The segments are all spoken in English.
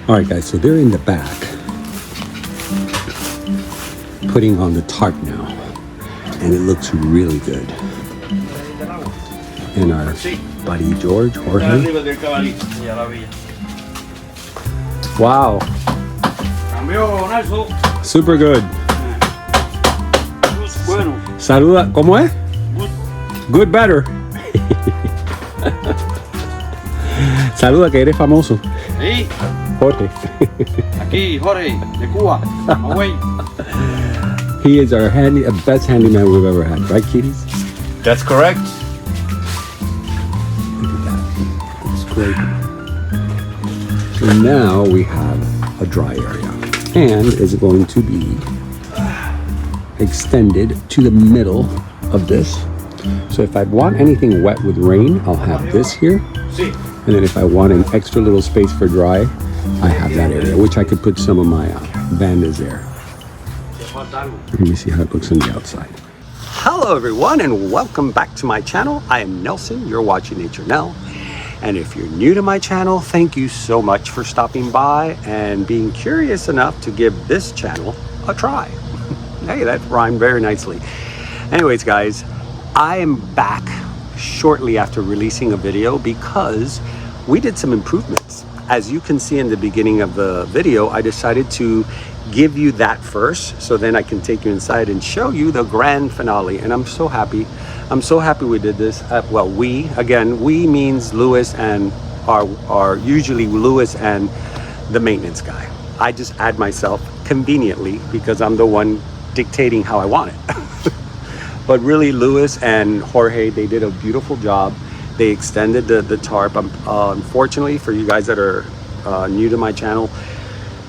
All right, guys, so they're in the back putting on the tarp now, and it looks really good. And our buddy George, Jorge. Wow. Super good. Saluda, ¿cómo es? Good better. Saluda que eres famoso. Sí. Jorge. Aquí, Jorge, de Cuba. Away. He is our best handyman we've ever had, right, Kitties? That's correct. Look at that. It's great. So now we have a dry area, and is going to be extended to the middle of this. So if I want anything wet with rain, I'll have this here. And then if I want an extra little space for dry, I have that area, which I could put some of my Vandas there. Let me see how it looks on the outside. Hello everyone, and welcome back to my channel. I am Nelson, you're watching Nature Nell. And if you're new to my channel, thank you so much for stopping by and being curious enough to give this channel a try. Hey, that rhymed very nicely. Anyways, guys, I am back shortly after releasing a video because we did some improvements. As you can see in the beginning of the video, I decided to give you that first, so then I can take you inside and show you the grand finale. And I'm so happy we did this. Well, we means Lewis and are usually Lewis and the maintenance guy. I just add myself conveniently because I'm the one dictating how I want it. But really, Lewis and Jorge, they did a beautiful job. They extended the tarp. Unfortunately, for you guys that are new to my channel,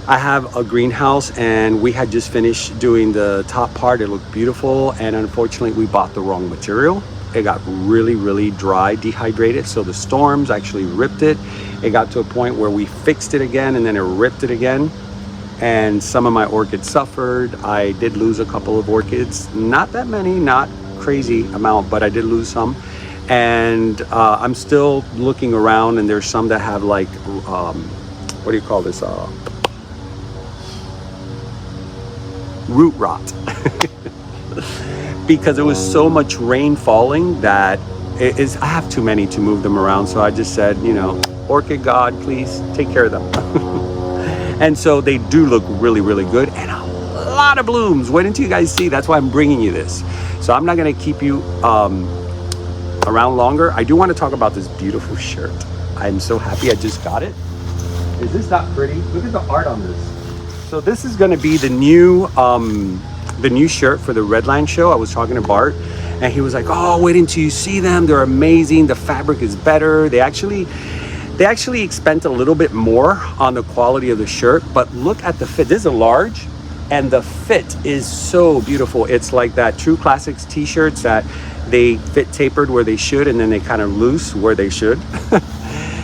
I have a greenhouse and we had just finished doing the top part. It looked beautiful, and unfortunately we bought the wrong material. It got really dry, dehydrated, so the storms actually ripped it. It got to a point where we fixed it again and then it ripped it again, and some of my orchids suffered. I did lose a couple of orchids, not that many, not crazy amount, but I did lose some. And I'm still looking around, and there's some that have like what do you call this, root rot. Because it was so much rain falling that I have too many to move them around. So I just said, you know, orchid god, please take care of them. And so they do look really good, and a lot of blooms. Wait until you guys see. That's why I'm bringing you this. So I'm not going to keep you around longer. I do want to talk about this beautiful shirt. I'm so happy I just got it. Is this not pretty? Look at the art on this. So this is going to be the new shirt for the Redland show. I was talking to Bart, and he was like, "Oh, wait until you see them. They're amazing. The fabric is better." They actually spent a little bit more on the quality of the shirt, but look at the fit. This is a large, and the fit is so beautiful. It's like that True Classics t-shirts that they fit tapered where they should, and then they kind of loose where they should.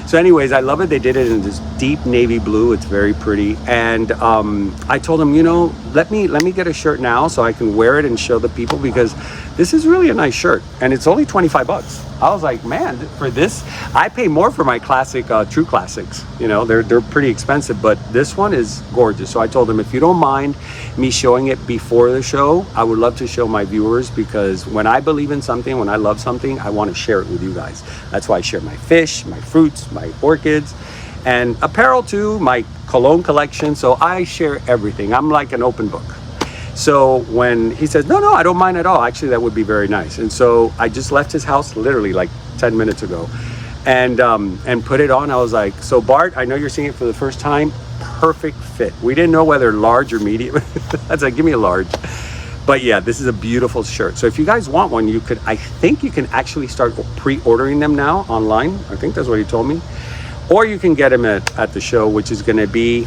So anyways, I love it. They did it in this deep navy blue. It's very pretty. And I told him, you know, let me get a shirt now so I can wear it and show the people, because this is really a nice shirt and it's only 25 bucks. I was like, man, for this, I pay more for my classic True Classics. You know, they're pretty expensive, but this one is gorgeous. So I told him, if you don't mind me showing it before the show, I would love to show my viewers, because when I believe in something, when I love something, I want to share it with you guys. That's why I share my fish, my fruits, my orchids, and apparel too, my cologne collection. So I share everything. I'm like an open book. So when he says, no, I don't mind at all, actually that would be very nice. And so I just left his house literally like 10 minutes ago and put it on. I was like, so Bart, I know you're seeing it for the first time. Perfect fit. We didn't know whether large or medium. I was like, give me a large. But yeah, this is a beautiful shirt. So if you guys want one, I think you can actually start pre-ordering them now online. I think that's what he told me. Or you can get them at the show, which is going to be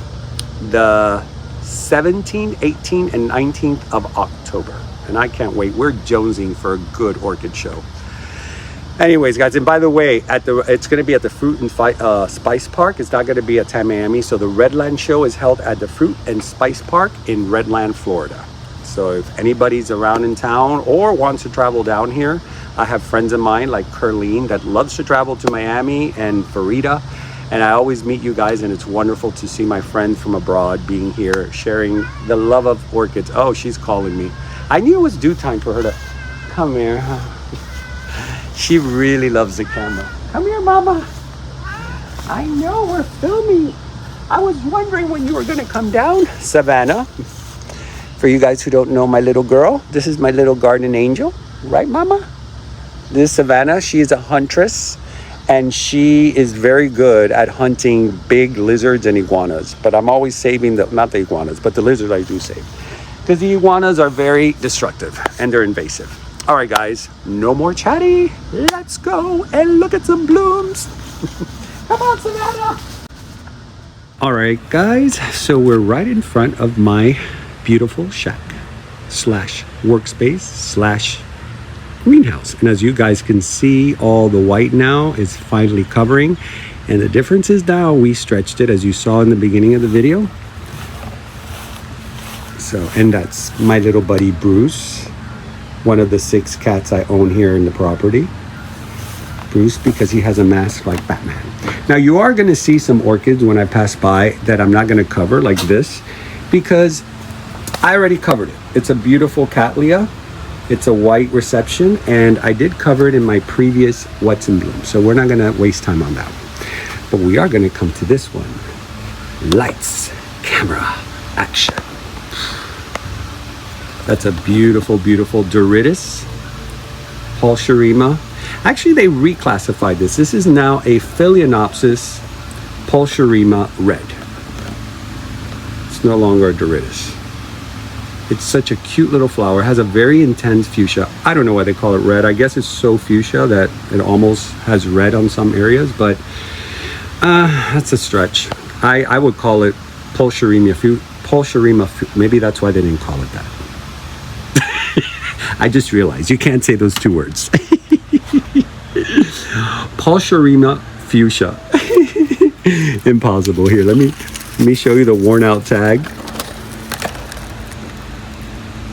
the 17th, 18th, and 19th of October. And I can't wait. We're jonesing for a good orchid show. Anyways, guys, and by the way, it's going to be at the Fruit and Spice Park. It's not going to be at Tamiami. So the Redland show is held at the Fruit and Spice Park in Redland, Florida. So if anybody's around in town or wants to travel down here, I have friends of mine like Curleen that loves to travel to Miami, and Farida, And I always meet you guys, and it's wonderful to see my friend from abroad being here, sharing the love of orchids. Oh, she's calling me. I knew it was due time for her to come here. She really loves the camera. Come here, Mama. I know we're filming. I was wondering when you were gonna come down. Savannah. For you guys who don't know my little girl, this is my little garden angel. Right, Mama? This is Savannah. She is a huntress. And she is very good at hunting big lizards and iguanas. But I'm always saving not the iguanas, but the lizards I do save. Because the iguanas are very destructive and they're invasive. All right, guys, no more chatty. Let's go and look at some blooms. Come on, Savannah. All right, guys, so we're right in front of my beautiful shack / workspace / greenhouse. And as you guys can see, all the white now is finally covering. And the difference is now we stretched it, as you saw in the beginning of the video. So, and that's my little buddy Bruce, one of the 6 cats I own here in the property. Bruce, because he has a mask like Batman. Now you are going to see some orchids when I pass by that I'm not going to cover, like this, because I already covered it. It's a beautiful Cattleya. It's a white reception, and I did cover it in my previous What's in Bloom, so we're not going to waste time on that one. But we are going to come to this one. Lights, camera, action. That's a beautiful, beautiful Doridus, Pulcherrima. Actually, they reclassified this. This is now a Phalaenopsis Pulcherrima Red. It's no longer a Doridus. It's such a cute little flower. It has a very intense fuchsia. I don't know why they call it red. I guess it's so fuchsia that it almost has red on some areas, but that's a stretch. I would call it Pulcherrima. Maybe that's why they didn't call it that. I just realized you can't say those 2 words. Pulcherrima fuchsia. Impossible. Here, let me show you the worn out tag.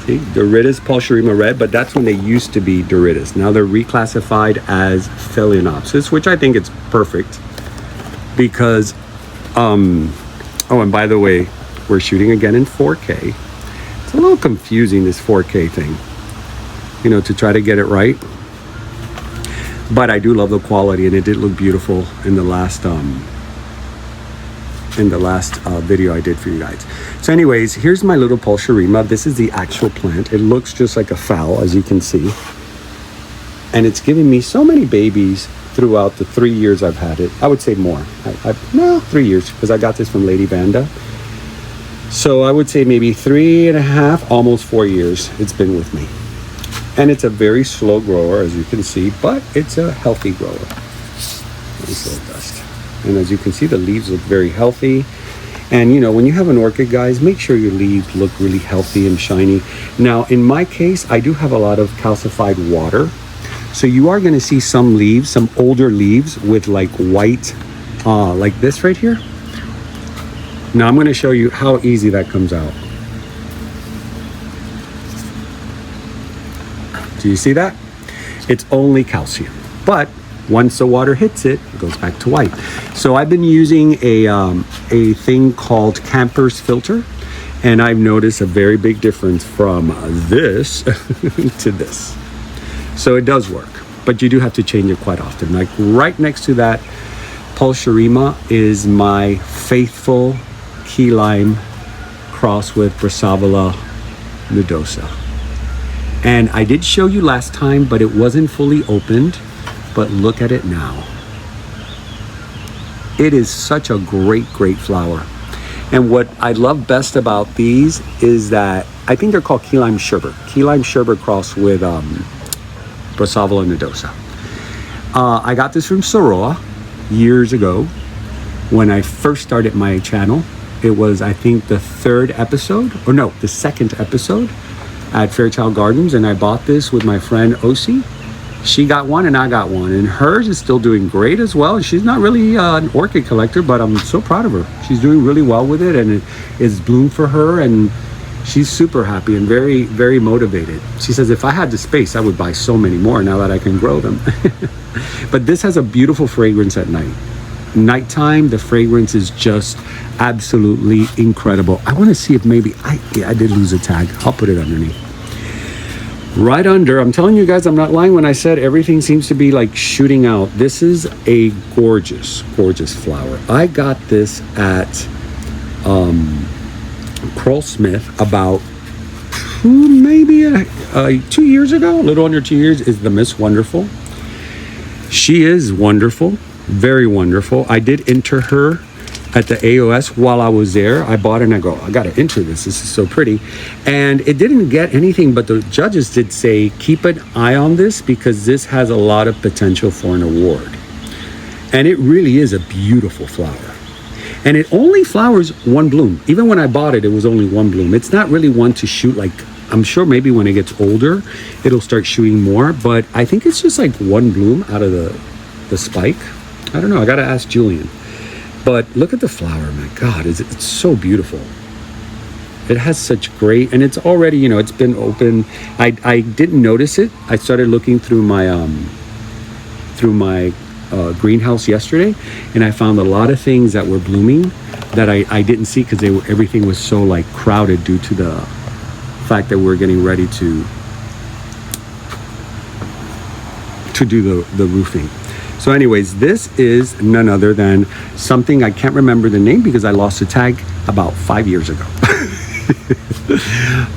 See, Doridus Pulcherrima Red, but that's when they used to be Doridus. Now they're reclassified as Phalaenopsis, which I think it's perfect because, oh, and by the way, we're shooting again in 4K. It's a little confusing, this 4K thing, you know, to try to get it right. But I do love the quality, and it did look beautiful in the last video I did for you guys. So anyways, here's my little Pulcherrima. This is the actual plant. It looks just like a fowl, as you can see. And it's given me so many babies throughout the 3 years I've had it. I would say more. No, 3 years, because I got this from Lady Vanda. So I would say maybe 3.5, almost 4 years it's been with me. And it's a very slow grower, as you can see, but it's a healthy grower. Nice little dust. And as you can see, the leaves look very healthy. And you know, when you have an orchid, guys, make sure your leaves look really healthy and shiny. Now, in my case, I do have a lot of calcified water. So you are going to see some leaves, some older leaves with like white, like this right here. Now I'm going to show you how easy that comes out. Do you see that? It's only calcium, but once the water hits it, it goes back to white. So I've been using a thing called Camper's filter, and I've noticed a very big difference from this to this. So it does work, but you do have to change it quite often. Like right next to that Pulcherrima is my faithful key lime cross with Brassavola nodosa. And I did show you last time, but it wasn't fully opened. But look at it now. It is such a great, great flower. And what I love best about these is that I think they're called key lime sherbet. Key lime sherbet crossed with Brassavola nodosa. I got this from Soroa years ago when I first started my channel. It was, I think, the 3rd episode, or no, the 2nd episode at Fairchild Gardens, and I bought this with my friend Osi. She got one and I got one, and hers is still doing great as well. She's not really an orchid collector, but I'm so proud of her. She's doing really well with it, and it is bloomed for her, and she's super happy and very, very motivated. She says, if I had the space, I would buy so many more now that I can grow them. But this has a beautiful fragrance at night. nighttime, the fragrance is just absolutely incredible. I want to see if maybe I did lose a tag. I'll put it underneath. Right under, I'm telling you guys, I'm not lying when I said everything seems to be like shooting out. This is a gorgeous, gorgeous flower. I got this at Krull-Smith about maybe 2 years ago, a little under 2 years, is the Miss Wonderful. She is wonderful, very wonderful. I did enter her at the AOS while I was there. I bought it and I go, I gotta enter this. This is so pretty. And it didn't get anything, but the judges did say, keep an eye on this because this has a lot of potential for an award. And it really is a beautiful flower. And it only flowers one bloom. Even when I bought it, it was only one bloom. It's not really one to shoot like, I'm sure maybe when it gets older, it'll start shooting more, but I think it's just like one bloom out of the spike. I don't know, I gotta ask Julian. But look at the flower, my God, it's so beautiful. It has such great, and it's already, you know, it's been open. I didn't notice it. I started looking through my greenhouse yesterday, and I found a lot of things that were blooming that I didn't see because everything was so like crowded due to the fact that we're getting ready to do the roofing. So anyways, this is none other than something I can't remember the name because I lost the tag about 5 years ago.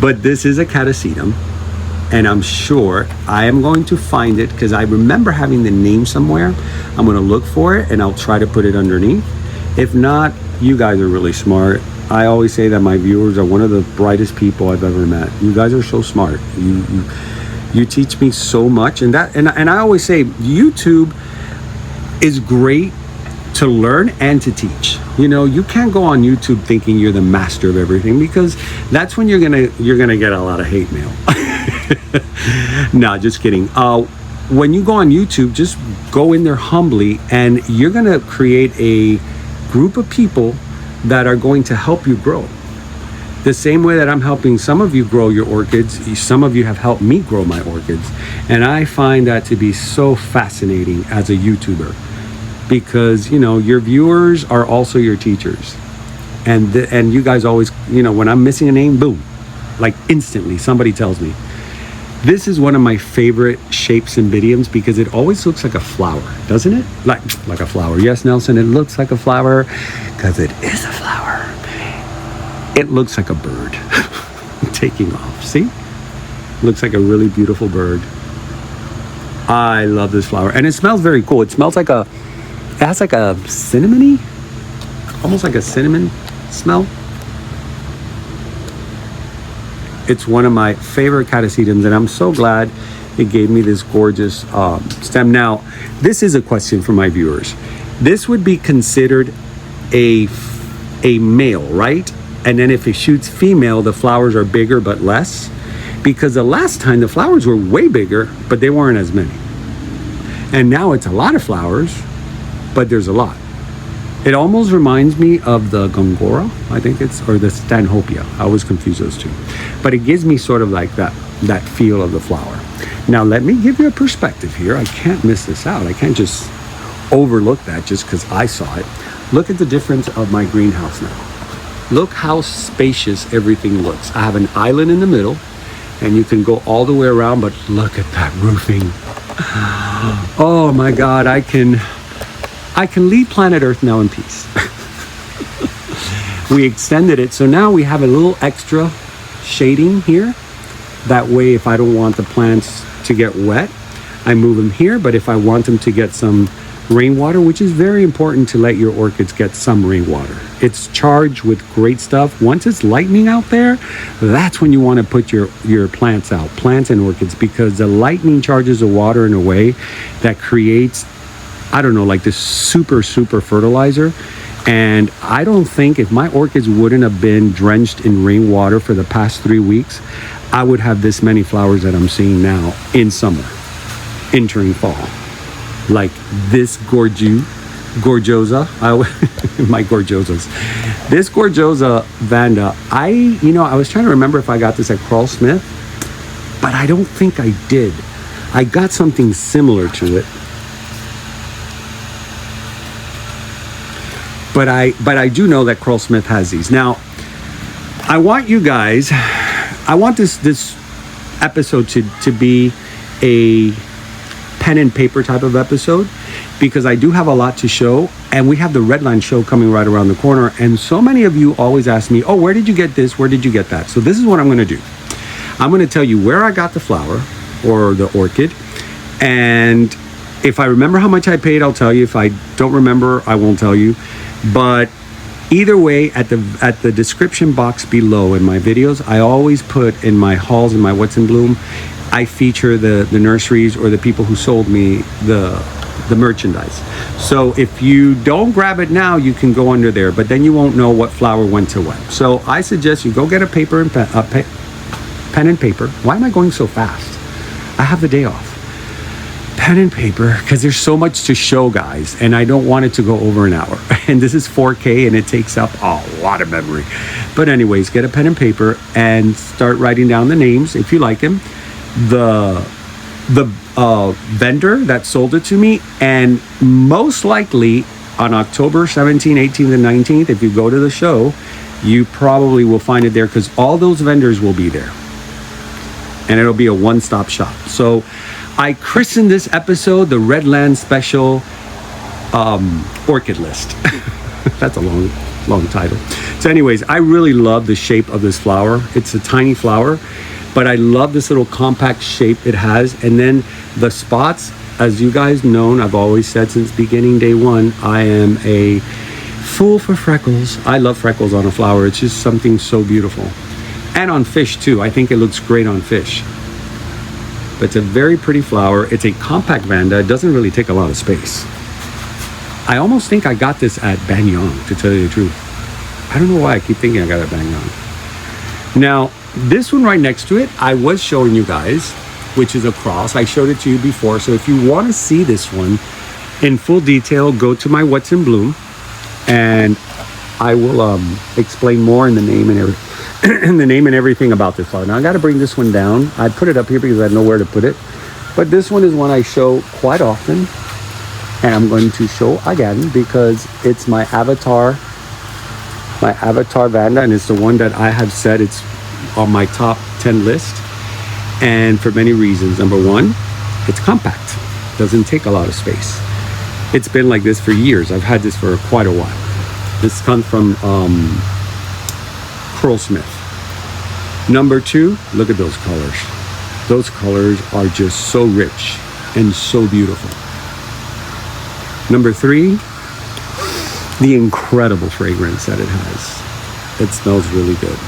But this is a catasetum, and I'm sure I am going to find it because I remember having the name somewhere. I'm going to look for it and I'll try to put it underneath. If not, you guys are really smart. I always say that my viewers are one of the brightest people I've ever met. You guys are so smart. You teach me so much, and I always say YouTube is great to learn and to teach. You know, you can't go on YouTube thinking you're the master of everything because that's when you're gonna get a lot of hate mail. No, just kidding. When you go on YouTube, just go in there humbly, and you're gonna create a group of people that are going to help you grow. The same way that I'm helping some of you grow your orchids, some of you have helped me grow my orchids. And I find that to be so fascinating as a YouTuber because, you know, your viewers are also your teachers. And you guys always, you know, when I'm missing a name, boom, like instantly somebody tells me. This is one of my favorite shapes and bidiums because it always looks like a flower, doesn't it? Like a flower. Yes, Nelson, it looks like a flower because it is a flower. It looks like a bird taking off. See? Looks like a really beautiful bird. I love this flower. And it smells very cool. It smells like it has like a cinnamony, almost like a cinnamon smell. It's one of my favorite catasetums, and I'm so glad it gave me this gorgeous stem. Now, this is a question for my viewers. This would be considered a male, right? And then if it shoots female, the flowers are bigger but less. Because the last time the flowers were way bigger, but they weren't as many. And now it's a lot of flowers, but there's a lot. It almost reminds me of the Gongora, I think or the Stanhopea. I always confuse those two. But it gives me sort of like that feel of the flower. Now let me give you a perspective here. I can't miss this out. I can't just overlook that just because I saw it. Look at the difference of my greenhouse now. Look how spacious everything looks. I have an island in the middle, and you can go all the way around, but look at that roofing. Oh my God, I can leave planet Earth now in peace. We extended it, so now we have a little extra shading here. That way, if I don't want the plants to get wet, I move them here, but if I want them to get some rainwater, which is very important to let your orchids get some rainwater. It's charged with great stuff. Once it's lightning out there, that's when you want to put your plants out, plants and orchids, because the lightning charges the water in a way that creates, I don't know, like this super fertilizer. And I don't think if my orchids wouldn't have been drenched in rainwater for the past 3 weeks, I would have this many flowers that I'm seeing now in summer, entering fall. Like this Gorgosa, my Gorgosas. This Gorgosa Vanda, I was trying to remember if I got this at Krull-Smith, but I don't think I did. I got something similar to it. But I do know that Krull-Smith has these. Now, I want you guys, I want this episode to be a pen and paper type of episode, because I do have a lot to show, and we have the Redland show coming right around the corner, and so many of you always ask me, oh, where did you get this, where did you get that? So this is what I'm going to do. I'm going to tell you where I got the flower or the orchid, and if I remember how much I paid, I'll tell you. If I don't remember, I won't tell you. But either way, at the description box below in my videos, I always put in my hauls, in my What's in Bloom, I feature the nurseries or the people who sold me the merchandise. So if you don't grab it now, you can go under there, but then you won't know what flower went to what. So I suggest you go get a paper and pen and paper. Why am I going so fast? I have the day off. Pen and paper, because there's so much to show, guys, and I don't want it to go over an hour. And this is 4K, and it takes up a lot of memory. But anyways, get a pen and paper and start writing down the names if you like them, the vendor that sold it to me, and most likely on October 17th, 18th, and 19th, if you go to the show, you probably will find it there, because all those vendors will be there, and it'll be a one-stop shop. So I christened this episode the Redland Special Orchid List. That's a long title. So anyways, I really love the shape of this flower. It's a tiny flower, but I love this little compact shape it has. And then the spots, as you guys know, I've always said since beginning day one, I am a fool for freckles. I love freckles on a flower. It's just something so beautiful. And on fish too. I think it looks great on fish. But it's a very pretty flower. It's a compact Vanda. It doesn't really take a lot of space. I almost think I got this at Banyan, to tell you the truth. I don't know why I keep thinking I got it at Banyan. Now, this one right next to it, I was showing you guys, which is a cross. I showed it to you before. So if you want to see this one in full detail, go to my What's in Bloom, and I will explain more in the name and everything about this flower. Now I got to bring this one down. I put it up here because I had nowhere to put it, but this one is one I show quite often, and I'm going to show again because it's my avatar Vanda, and it's the one that I have said it's on my top 10 list, and for many reasons. Number one, it's compact, doesn't take a lot of space. It's been like this for years. I've had this for quite a while. This comes from Krull-Smith. Number two, look at those colors. Those colors are just so rich and so beautiful. Number three, the incredible fragrance that it has. It smells really good.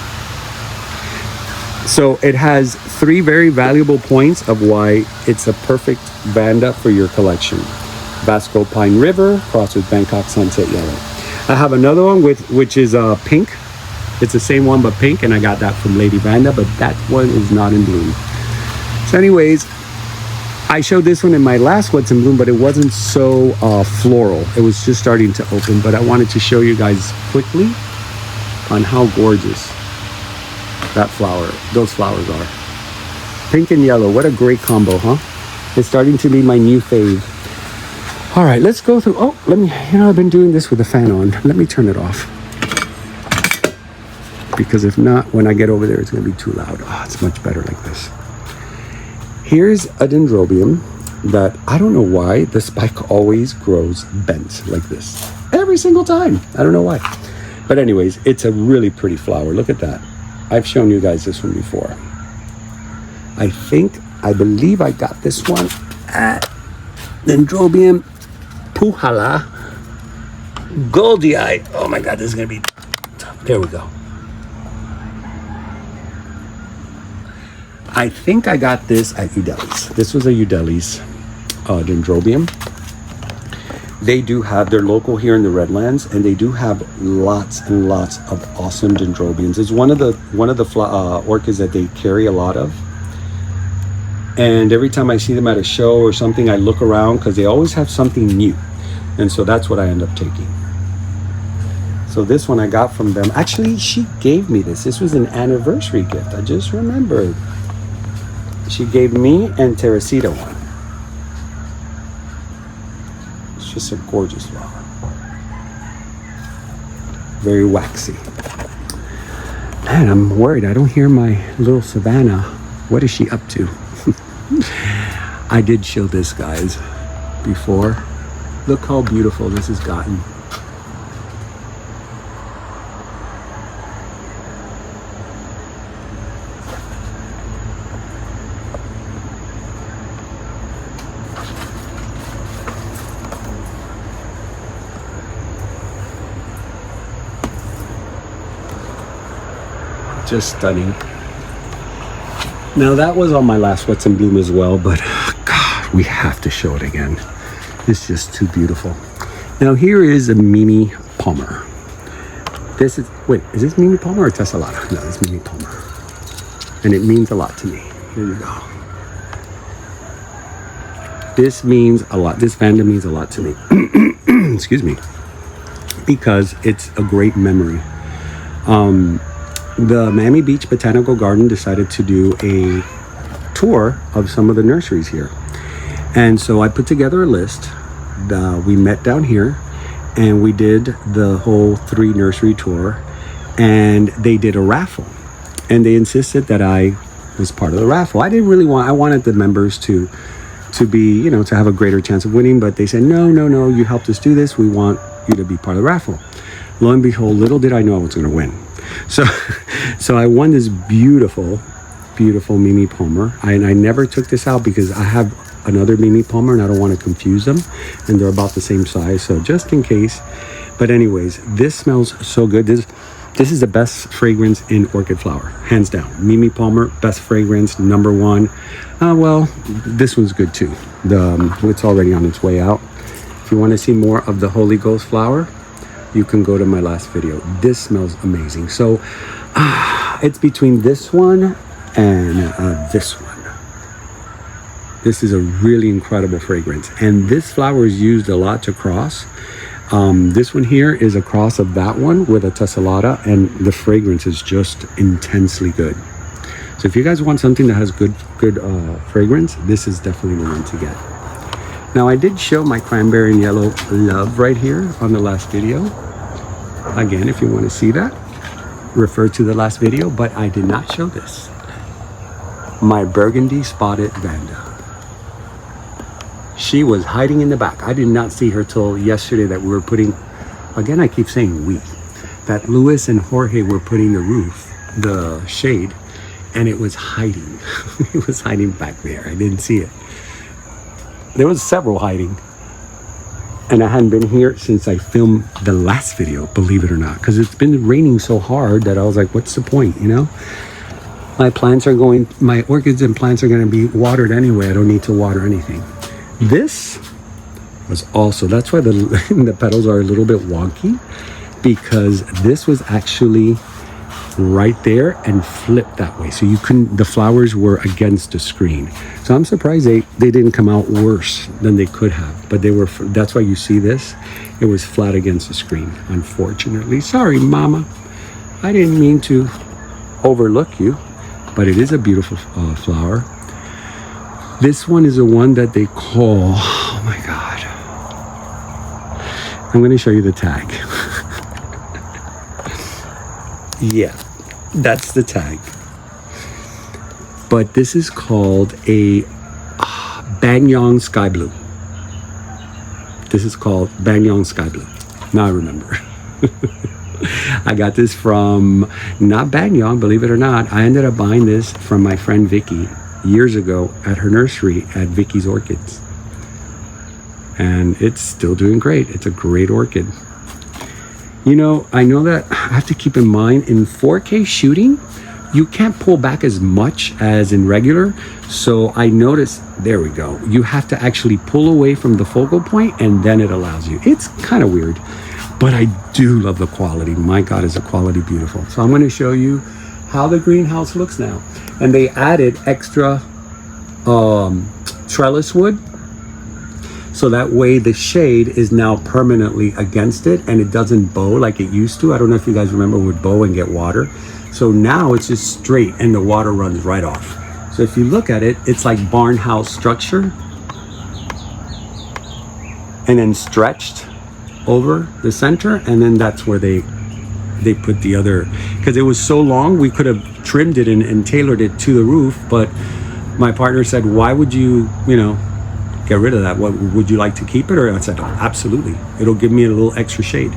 So it has three very valuable points of why it's a perfect Vanda for your collection. Vasco Pine River crossed with Bangkok Sunset Yellow. I have another one which is pink. It's the same one but pink, and I got that from Lady Vanda, but that one is not in bloom. So anyways, I showed this one in my last What's in Bloom, but it wasn't so floral. It was just starting to open, but I wanted to show you guys quickly on how gorgeous those flowers are. Pink and yellow, what a great combo, huh? It's starting to be my new fave. All right, let's go through. Oh, I've been doing this with the fan on. Let me turn it off, because if not, when I get over there, it's gonna be too loud. Oh, it's much better like this. Here's a dendrobium that I don't know why the spike always grows bent like this every single time. I don't know why. But anyways, it's a really pretty flower. Look at that. I've shown you guys this one before. I believe I got this one at Dendrobium Puhala Goldie Eye. Oh my God, this is gonna be tough. There we go. I think I got this at Udeli's. This was a Udeli's Dendrobium. They do have, they're local here in the Redlands, and they do have lots and lots of awesome Dendrobiums. It's one of the orchids that they carry a lot of. And every time I see them at a show or something, I look around because they always have something new. And so that's what I end up taking. So this one I got from them. Actually, she gave me this. This was an anniversary gift. I just remembered. She gave me and Teresita one. It's just a gorgeous flower. very waxy. Man, I'm worried. I don't hear my little Savannah. What is she up to? I did show this, guys, before. Look how beautiful this has gotten. Just stunning. Now that was on my last What's in Bloom as well, but God, we have to show it again. It's just too beautiful. Now here is a Mimi Palmer. This is, wait, is this Mimi Palmer or Tessellata? No, it's Mimi Palmer. And it means a lot to me. Here you go. This means a lot. This Vanda means a lot to me. Excuse me. Because it's a great memory. The Miami Beach Botanical Garden decided to do a tour of some of the nurseries here. And so I put together a list. We met down here and we did the whole 3 nursery tour, and they did a raffle. And they insisted that I was part of the raffle. I didn't really want, I wanted the members to be, you know, to have a greater chance of winning, but they said, no, you helped us do this. We want you to be part of the raffle. Lo and behold, little did I know I was going to win. So I won this beautiful Mimi Palmer. I never took this out because I have another Mimi Palmer and I don't want to confuse them, and they're about the same size, so just in case. But anyways, this smells so good. This is the best fragrance in orchid flower, hands down. Mimi Palmer, best fragrance, #1. Well, this one's good too. It's already on its way out. If you want to see more of the Holy Ghost flower, you can go to my last video. This smells amazing. So it's between this one and this one. This is a really incredible fragrance, and this flower is used a lot to cross. This one here is a cross of that one with a Tessellata, and the fragrance is just intensely good. So if you guys want something that has good fragrance, this is definitely the one to get. Now I did show my cranberry and yellow love right here on the last video. Again, if you want to see that, refer to the last video, but I did not show this. My burgundy spotted Vanda. She was hiding in the back. I did not see her till yesterday that we were putting, again, I keep saying we, that Luis and Jorge were putting the shade, and it was hiding. It was hiding back there. I didn't see it. There was several hiding, and I hadn't been here since I filmed the last video, believe it or not, because it's been raining so hard that I was like, what's the point, you know? My orchids and plants are going to be watered anyway. I don't need to water anything. This was also, that's why the petals are a little bit wonky, because this was actually right there and flipped that way, so the flowers were against the screen. So I'm surprised they didn't come out worse than they could have, but that's why you see this, it was flat against the screen, unfortunately. Sorry, mama, I didn't mean to overlook you, but it is a beautiful flower. This one is the one that they call, oh my god, I'm going to show you the tag. Yeah, that's the tag. But this is called a Banyan Sky Blue. This is called Banyan Sky Blue. Now I remember. I got this from, not Banyan, believe it or not. I ended up buying this from my friend Vicky years ago at her nursery at Vicky's Orchids. And it's still doing great. It's a great orchid. You know, I know that I have to keep in mind in 4K shooting, you can't pull back as much as in regular. So I noticed, there we go. You have to actually pull away from the focal point and then it allows you. It's kind of weird, but I do love the quality. My God, is the quality beautiful. So I'm going to show you how the greenhouse looks now. And they added extra trellis wood. So that way the shade is now permanently against it and it doesn't bow like it used to. I don't know if you guys remember, it would bow and get water. So now it's just straight and the water runs right off. So if you look at it, it's like barn house structure and then stretched over the center, and then that's where they they put the other, because it was so long, we could have trimmed it and tailored it to the roof, but my partner said, why would you, get rid of that? What would you like to keep it? Or I said, oh, absolutely. It'll give me a little extra shade.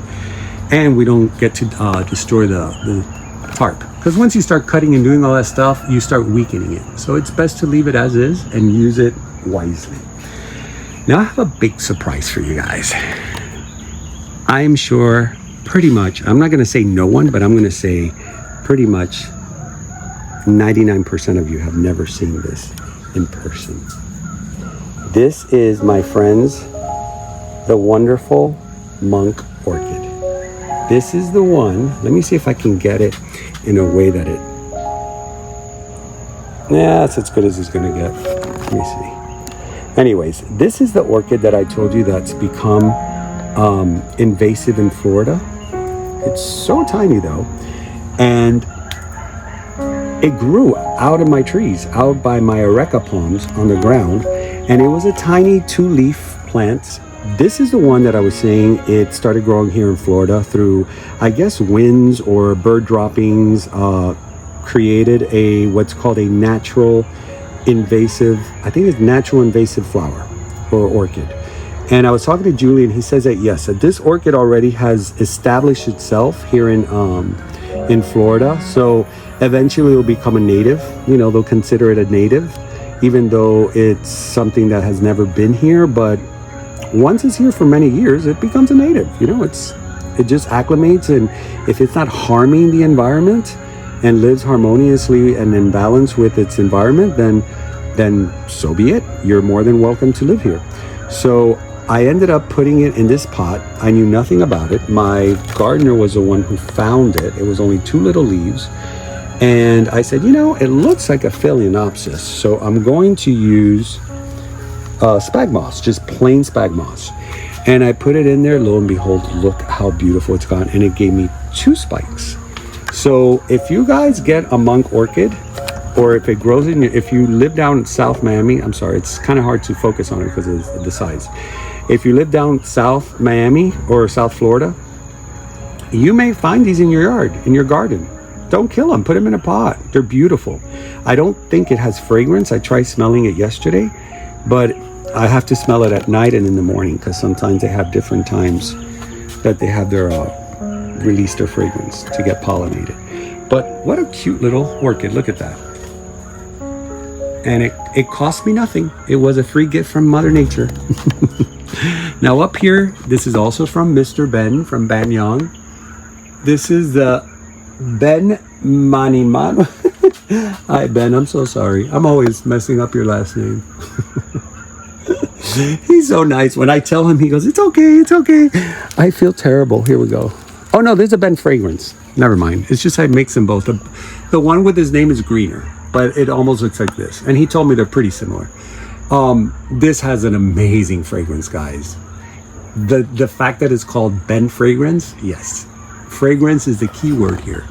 And we don't get to destroy the tarp. Because once you start cutting and doing all that stuff, you start weakening it. So it's best to leave it as is and use it wisely. Now I have a big surprise for you guys. I'm sure pretty much, I'm not going to say no one, but I'm going to say pretty much 99% of you have never seen this in person. This is, my friends, the wonderful monk orchid. This is the one. Let me see if I can get it in a way that that's as good as it's going to get. Let me see. Anyways, this is the orchid that I told you that's become invasive in Florida. It's so tiny though, and it grew out of my trees, out by my areca palms on the ground, and it was a tiny 2-leaf plant. This is the one that I was saying it started growing here in Florida through, I guess, winds or bird droppings, created what's called a natural invasive, I think it's natural invasive flower or orchid. And I was talking to Julie, and he says that yes, that this orchid already has established itself here in Florida. So eventually it will become a native. They'll consider it a native, even though it's something that has never been here. But once it's here for many years, it becomes a native. It just acclimates, and if it's not harming the environment and lives harmoniously and in balance with its environment, then so be it. You're more than welcome to live here. So I ended up putting it in this pot. I knew nothing about it. My gardener was the one who found it. It was only 2 little leaves. And I said, it looks like a phalaenopsis. So I'm going to use spag moss, just plain spag moss. And I put it in there. Lo and behold, look how beautiful it's gone. And it gave me 2 spikes. So if you guys get a monk orchid, or if it grows if you live down in South Miami, I'm sorry, it's kind of hard to focus on it because of the size. If you live down South Miami or South Florida, you may find these in your yard, in your garden. Don't kill them, put them in a pot. They're beautiful. I don't think it has fragrance. I tried smelling it yesterday, but I have to smell it at night and in the morning, because sometimes they have different times that they have their release their fragrance to get pollinated. But what a cute little orchid. Look at that. And it cost me nothing. It was a free gift from Mother Nature. Now up here, this is also from Mr. Ben from Banyang. This is the Ben Maniman. Hi Ben, I'm so sorry. I'm always messing up your last name. He's so nice. When I tell him, he goes, it's okay, it's okay. I feel terrible. Here we go. Oh no, there's a Ben Fragrance. Never mind. It's just I mix them both. The one with his name is greener, but it almost looks like this. And he told me they're pretty similar. This has an amazing fragrance, guys. The fact that it's called Ben Fragrance, yes. Fragrance is the key word here.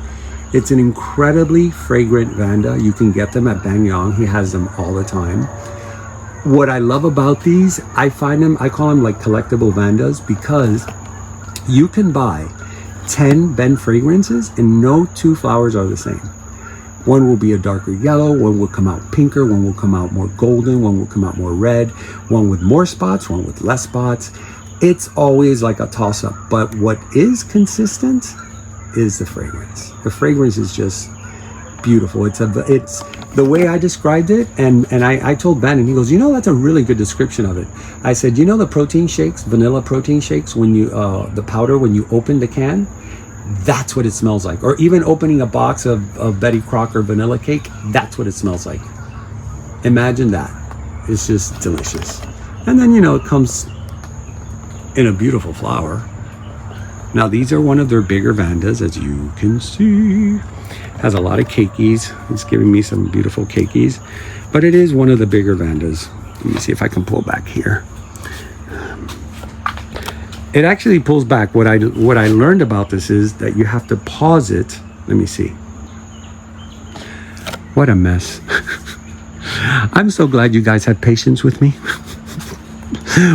It's an incredibly fragrant Vanda. You can get them at Banyang. He has them all the time. What I love about these, I call them like collectible Vandas, because you can buy 10 Ben fragrances and no 2 flowers are the same. One will be a darker yellow, one will come out pinker, one will come out more golden, one will come out more red, one with more spots, one with less spots. It's always like a toss-up, but what is consistent is the fragrance. The fragrance is just beautiful. It's the way I described it, and I told Ben, and he goes, that's a really good description of it. I said, the protein shakes, vanilla protein shakes, when you the powder, when you open the can, that's what it smells like. Or even opening a box of Betty Crocker vanilla cake, that's what it smells like. Imagine that. It's just delicious. And then it comes in a beautiful flower. Now these are one of their bigger Vandas, as you can see. Has a lot of cakeys. It's giving me some beautiful cakeys, but it is one of the bigger Vandas. Let me see if I can pull back here. It actually pulls back. What I learned about this is that you have to pause it. Let me see. What a mess. I'm so glad you guys had patience with me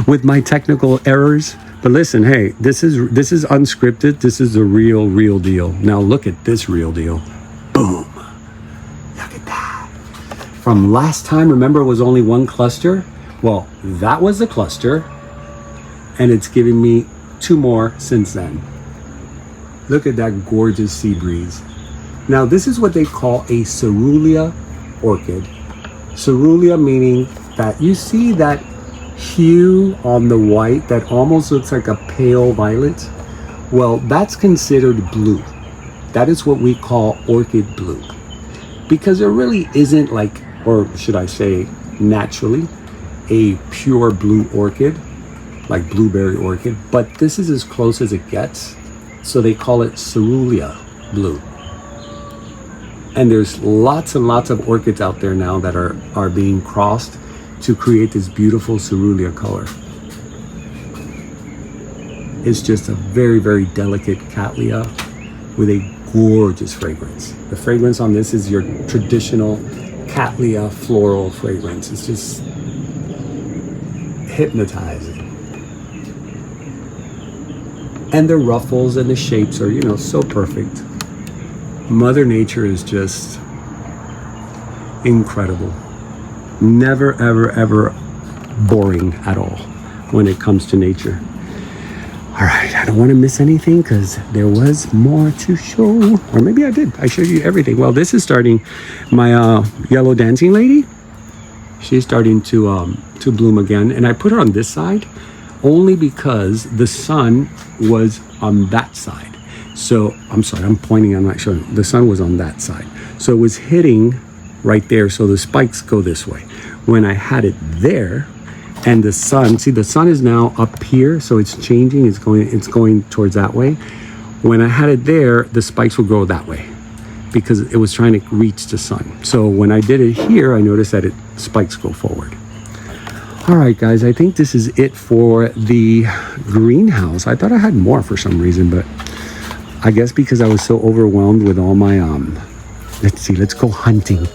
with my technical errors. But listen, hey, this is unscripted. This is the real deal. Now look at this real deal. Boom. Look at that. From last time, remember it was only one cluster? Well, that was the cluster, and it's given me 2 more since then. Look at that gorgeous sea breeze. Now this is what they call a cerulean orchid. Cerulean meaning that you see that hue on the white that almost looks like a pale violet. Well, that's considered blue. That is what we call orchid blue, because there really isn't like, or should I say naturally, a pure blue orchid like blueberry orchid, but this is as close as it gets, so they call it cerulean blue. And there's lots and lots of orchids out there now that are being crossed to create this beautiful cerulean color. It's just a very delicate cattleya with a gorgeous fragrance. The fragrance on this is your traditional cattleya floral fragrance. It's just hypnotizing. And the ruffles and the shapes are, you know, so perfect. Mother Nature is just incredible. Never, ever boring at all when it comes to nature. All right, I don't want to miss anything because there was more to show. Or maybe I did. I showed you everything. Well, this is starting. My yellow dancing lady, she's starting to bloom again. And I put her on this side only because the sun was on that side. So, I'm sorry, I'm pointing, I'm not showing. The sun was on that side. So it was hitting right there, so the spikes go this way. When I had it there, and the sun, see the sun is now up here, so it's changing, it's going towards that way. When I had it there, the spikes will go that way because it was trying to reach the sun. So when I did it here, I noticed that spikes go forward. All right, guys, I think this is it for the greenhouse. I thought I had more for some reason, but I guess because I was so overwhelmed with all my, let's see, let's go hunting.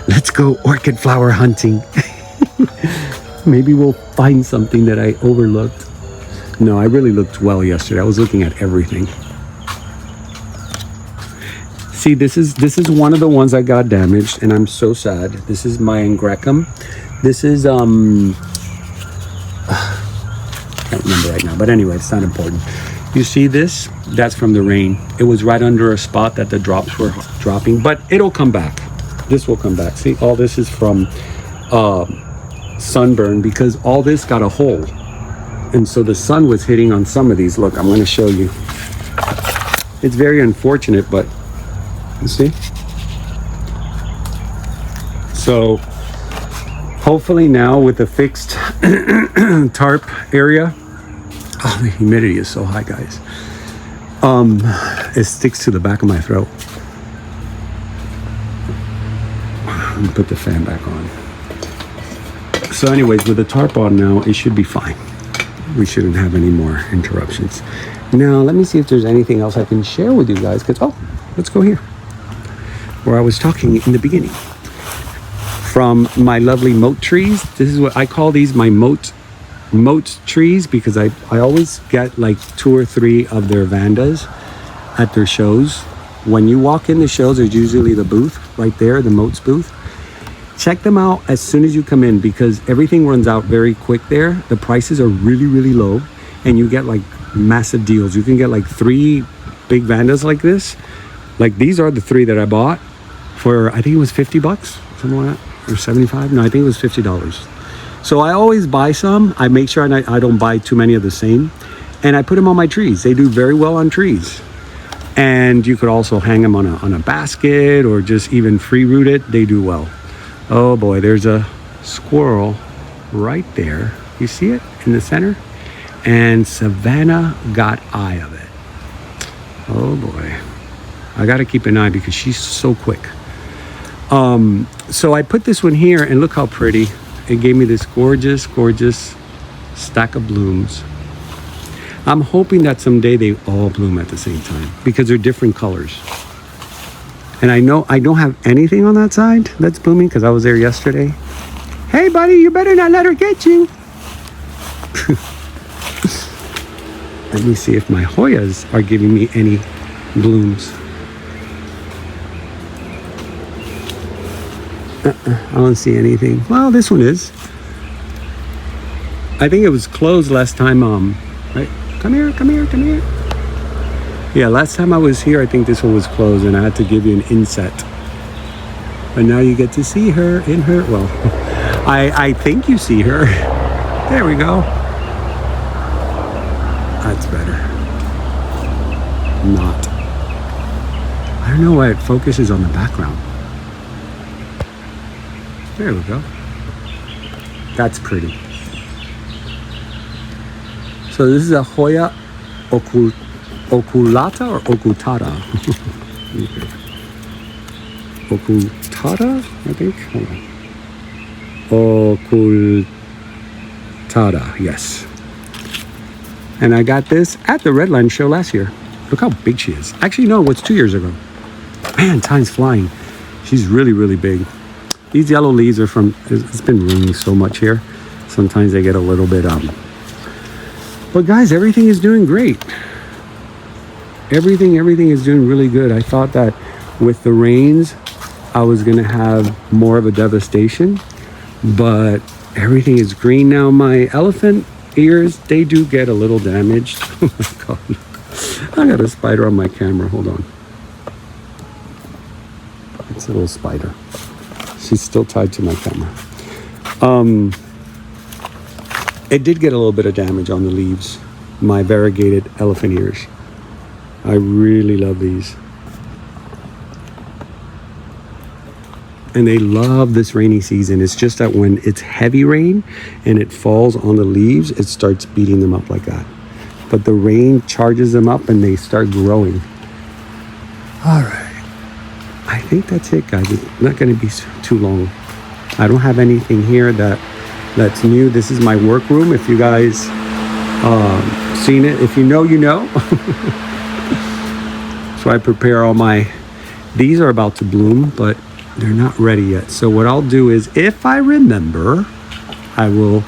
Let's go orchid flower hunting. Maybe we'll find something that I overlooked. No, I really looked well yesterday. I was looking at everything. See, this is one of the ones I got damaged, and I'm so sad. This is my Angrecum. This is, can't remember right now, but anyway, it's not important. You see this? That's from the rain. It was right under a spot that the drops were dropping, but it'll come back. This will come back. See, all this is from sunburn because all this got a hole. And so the sun was hitting on some of these. Look, I'm going to show you. It's very unfortunate, but you see? So hopefully now with the fixed tarp area, oh, the humidity is so high, guys. It sticks to the back of my throat. Let me put the fan back on. So anyways, with the tarp on now, it should be fine. We shouldn't have any more interruptions. Now, let me see if there's anything else I can share with you guys. Because, oh, let's go here, where I was talking in the beginning. From my lovely mote trees. This is what I call these, my mote trees, because I always get like 2 or 3 of their Vandas at their shows. When you walk in the shows, there's usually the booth right there, the Motes booth. Check them out as soon as you come in because everything runs out very quick there. The prices are really low and you get like massive deals. You can get like 3 big Vandas like this. Like these are the 3 that I bought for, I think it was $50, something like that, or 75. No, I think it was $50. So I always buy some. I make sure I don't buy too many of the same. And I put them on my trees. They do very well on trees. And you could also hang them on a basket or just even free root it. They do well. Oh boy, there's a squirrel right there. You see it in the center? And Savannah got eye of it. Oh boy. I got to keep an eye because she's so quick. So I put this one here and look how pretty. It gave me this gorgeous stack of blooms. I'm hoping that someday they all bloom at the same time because they're different colors. And I know I don't have anything on that side that's blooming because I was there yesterday. Hey buddy, you better not let her get you. Let me see if my Hoyas are giving me any blooms. I don't see anything. Well, this one is. I think it was closed last time. Right? Come here, come here, come here. Yeah, last time I was here, I think this one was closed, and I had to give you an inset. But now you get to see her in her. Well, I think you see her. There we go. That's better. Not. I don't know why it focuses on the background. There we go. That's pretty. So this is a Hoya oculata or occultata? Occultata, I think. Hold on. Occultata, yes. And I got this at the Redland show last year. Look how big she is. Actually, no, it was 2 years ago. Man, time's flying. She's really, really big. These yellow leaves are from, it's been raining so much here. Sometimes they get a little bit, but guys, everything is doing great. Everything is doing really good. I thought that with the rains, I was gonna have more of a devastation, but everything is green now. My elephant ears, they do get a little damaged. Oh my God. I got a spider on my camera, hold on. It's a little spider. She's still tied to my camera. It did get a little bit of damage on the leaves. My variegated elephant ears. I really love these. And they love this rainy season. It's just that when it's heavy rain and it falls on the leaves, it starts beating them up like that. But the rain charges them up and they start growing. All right. I think that's it, guys. It's not going to be too long. I don't have anything here that's new. This is my workroom. If you guys seen it, if you know, you know. So I prepare all my, these are about to bloom, but they're not ready yet. So what I'll do is, if I remember, I will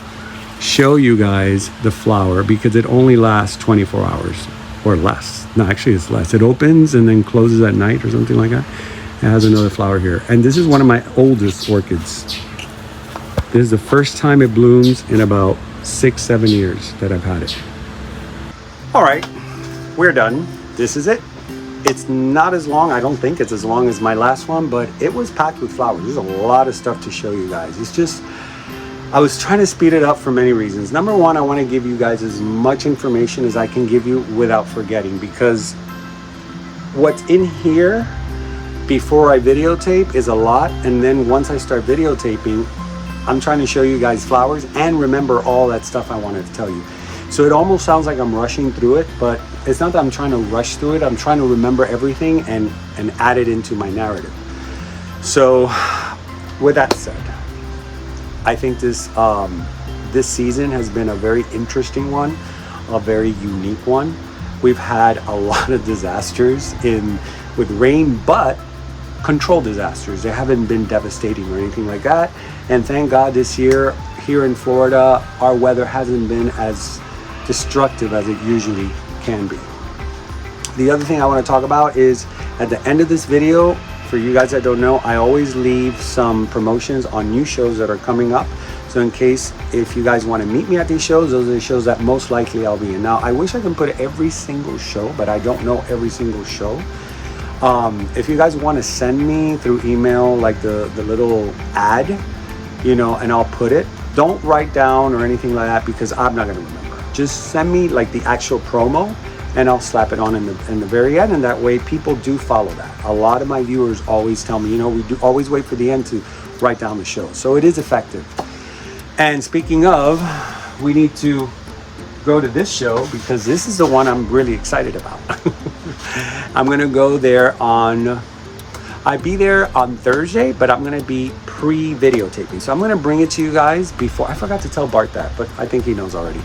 show you guys the flower, because it only lasts 24 hours or less. No, actually it's less. It opens and then closes at night or something like that. It has another flower here. And this is one of my oldest orchids. This is the first time it blooms in about 6-7 years that I've had it. All right, we're done. This is it. It's not as long. I don't think it's as long as my last one, but it was packed with flowers. There's a lot of stuff to show you guys. It's just, I was trying to speed it up for many reasons. Number one, I want to give you guys as much information as I can give you without forgetting, because what's in here before I videotape is a lot, and then once I start videotaping, I'm trying to show you guys flowers and remember all that stuff I wanted to tell you. So it almost sounds like I'm rushing through it, but it's not that I'm trying to rush through it. I'm trying to remember everything and add it into my narrative. So with that said, I think this season has been a very interesting one, a very unique one. We've had a lot of disasters with rain, but controlled disasters. They haven't been devastating or anything like that. And thank God this year here in Florida, our weather hasn't been as destructive as it usually can be. The other thing I want to talk about is at the end of this video, for you guys that don't know, I always leave some promotions on new shows that are coming up. So in case if you guys want to meet me at these shows, those are the shows that most likely I'll be in. Now, I wish I can put every single show, but I don't know every single show. If you guys want to send me through email, like the little ad, you know, and I'll put it. Don't write down or anything like that, because I'm not going to remember. Just send me like the actual promo and I'll slap it on in the very end, and that way people do follow that. A lot of my viewers always tell me, you know, we do always wait for the end to write down the show. So it is effective. And speaking of, we need to go to this show, because this is the one I'm really excited about. I'm going to go there I'll be there on Thursday, but I'm going to be pre-videotaping. So I'm going to bring it to you guys before. I forgot to tell Bart that, but I think he knows already.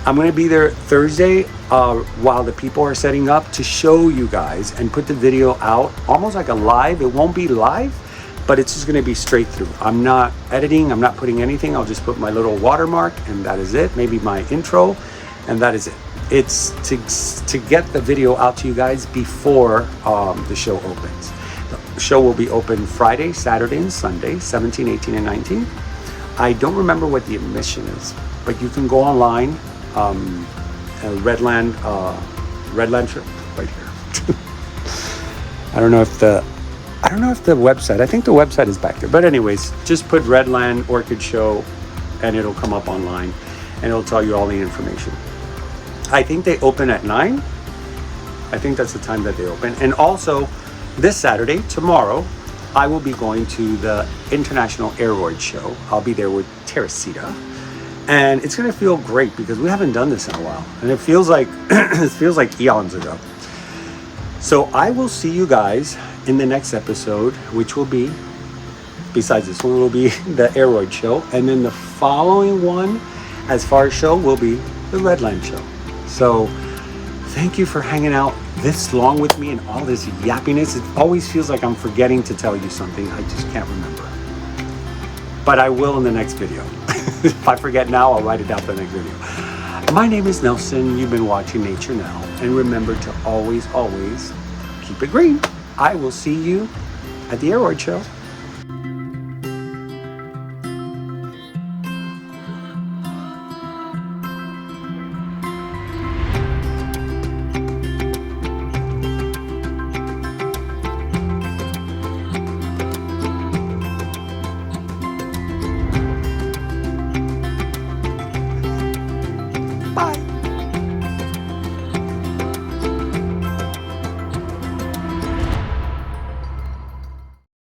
I'm going to be there Thursday while the people are setting up to show you guys and put the video out almost like a live. It won't be live, but it's just going to be straight through. I'm not editing. I'm not putting anything. I'll just put my little watermark, and that is it. Maybe my intro, and that is it. it's to get the video out to you guys before the show opens. The show will be open Friday, Saturday, and Sunday, 17, 18, and 19. I don't remember what the admission is, but you can go online, Redland Show, right here. I don't know if the website, I think the website is back there. But anyways, just put Redland Orchid Show and it'll come up online and it'll tell you all the information. I think they open at 9. I think that's the time that they open. And also, this Saturday, tomorrow, I will be going to the International Aroid Show. I'll be there with Teresita. And it's gonna feel great because we haven't done this in a while. And it feels like eons ago. So I will see you guys in the next episode, which will be, besides this one, will be the Aroid Show. And then the following one, as far as show, will be the Redland Show. So thank you for hanging out this long with me and all this yappiness. It always feels like I'm forgetting to tell you something. I just can't remember. But I will in the next video. If I forget now, I'll write it down for the next video. My name is Nelson. You've been watching Nature Now. And remember to always, always keep it green. I will see you at the Aroid Show.